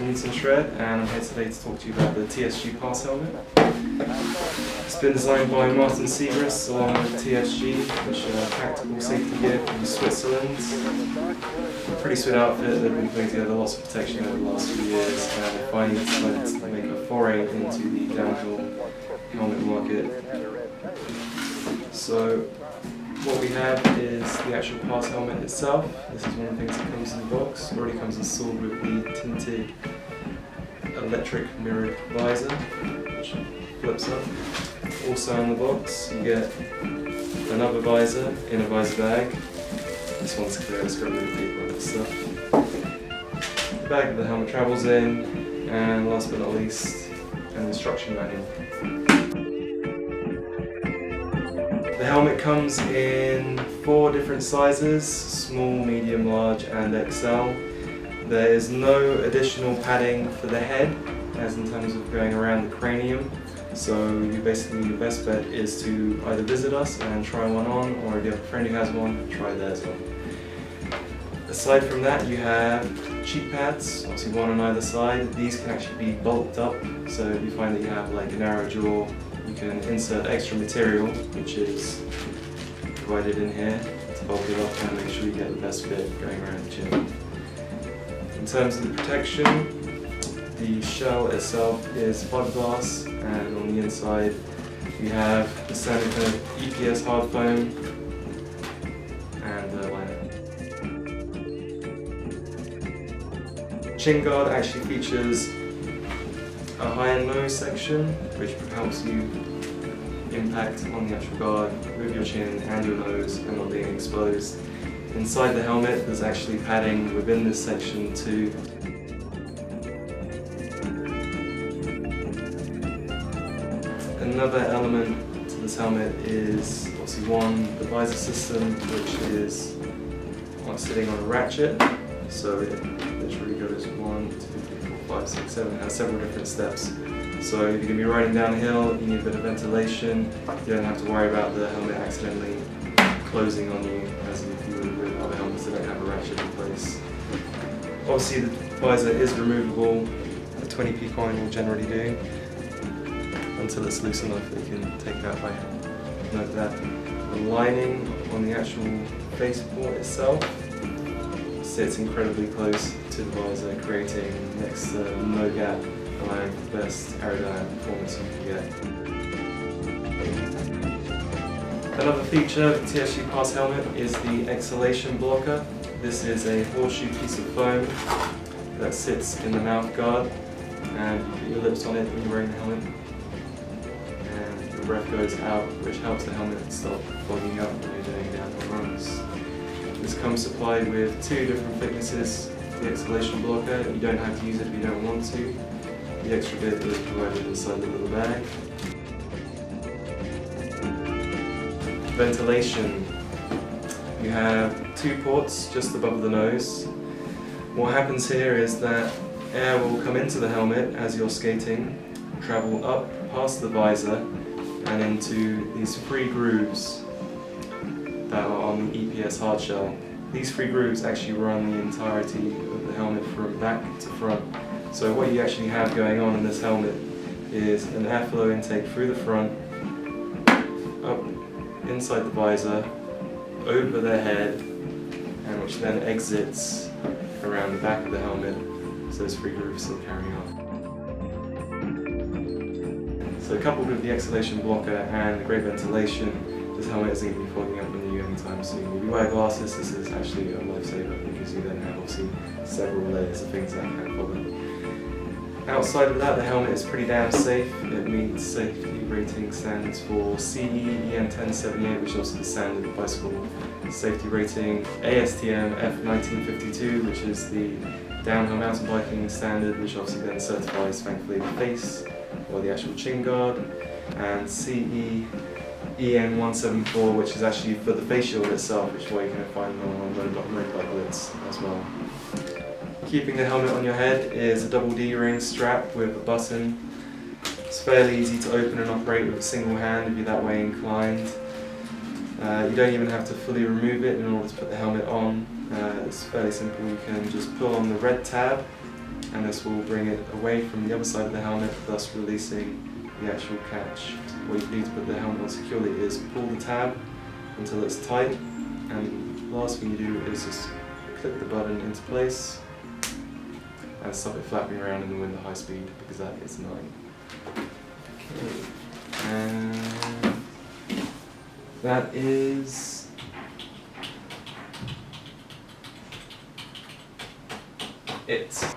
Mr Shred, and I'm here today to talk to you about the TSG Pass helmet. It's been designed by Mr Siegrist along with TSG, which is a tactical safety gear from Switzerland. Pretty sweet outfit. They've been putting together lots of protection over the last few years, and they finally decided to make a foray into the downhill helmet market. So what we have is the actual Pass helmet itself. This is one of the things that comes in the box. It already comes installed with the tinted electric mirrored visor, which flips up. Also in the box you get another visor in a visor bag. This one's clear, it's got a little paper on it and stuff. The bag that the helmet travels in, and last but not least, an instruction manual. The helmet comes in 4 different sizes: small, medium, large and XL. There is no additional padding for the head, as in terms of going around the cranium. So your best bet is to either visit us and try one on, or if you have a friend who has one, try theirs on. Aside from that, you have cheek pads, obviously one on either side. These can actually be bulked up, so if you find that you have like a narrow jaw, you can insert extra material, which is provided in here, to bulk it up and make sure you get the best fit going around the chin. In terms of the protection, the shell itself is fiberglass, and on the inside we have the standard kind of EPS hard foam and the liner. Chin guard actually features a high and low section, which helps you impact on the actual guard with your chin and your nose and not being exposed. Inside the helmet there's actually padding within this section too. Another element to this helmet is obviously the visor system, which is sitting on a ratchet. So it literally goes 1, 2, 3, 4, 5, 6, 7, it has several different steps. So if you're going to be riding downhill, you need a bit of ventilation. You don't have to worry about the helmet accidentally closing on you, as if you would with other helmets that don't have a ratchet in place. Obviously the visor is removable. A 20p coin will generally do, until it's loose enough that you can take it out by hand. Note that the lining on the actual face port itself sits incredibly close to the visor, creating next to no gap, allowing for the best aerodynamic performance you can get. Another feature of the TSG Pass helmet is the Exhalation Blocker. This is a horseshoe piece of foam that sits in the mouth guard, and you put your lips on it when you're wearing the helmet, and the breath goes out, which helps the helmet stop fogging up when you're doing downhill runs. This comes supplied with 2 different thicknesses for the Exhalation Blocker. You don't have to use it if you don't want to. The extra bit is provided inside the little bag. Ventilation. You have 2 ports just above the nose. What happens here is that air will come into the helmet as you're skating, travel up past the visor and into these 3 grooves that are on the EPS hard shell. These 3 grooves actually run the entirety of the helmet from back to front. So what you actually have going on in this helmet is an airflow intake through the front, up inside the visor, over the head, and which then exits around the back of the helmet, so those 3 grooves still carrying on. So coupled with the Exhalation Blocker and the great ventilation, this helmet isn't going to be fogging up on you anytime soon. If you wear glasses, this is actually a lifesaver, because you then have obviously several layers of things that can fog up. Outside of that, the helmet is pretty damn safe. It meets safety rating standards for CE EN 1078, which is also the standard bicycle safety rating, ASTM F1952, which is the downhill mountain biking standard, which obviously then certifies, thankfully, the face or the actual chin guard, and CE EN 174, which is actually for the face shield itself, which is why you can find them on road lids as well. Keeping the helmet on your head is a double D-ring strap with a button. It's fairly easy to open and operate with a single hand if you're that way inclined. You don't even have to fully remove it in order to put the helmet on. It's fairly simple. You can just pull on the red tab and this will bring it away from the other side of the helmet, thus releasing the actual catch. What you need to put the helmet on securely is pull the tab until it's tight, and the last thing you do is just click the button into place and stop it flapping around in the wind at high speed, because that is annoying. Okay, and that is it.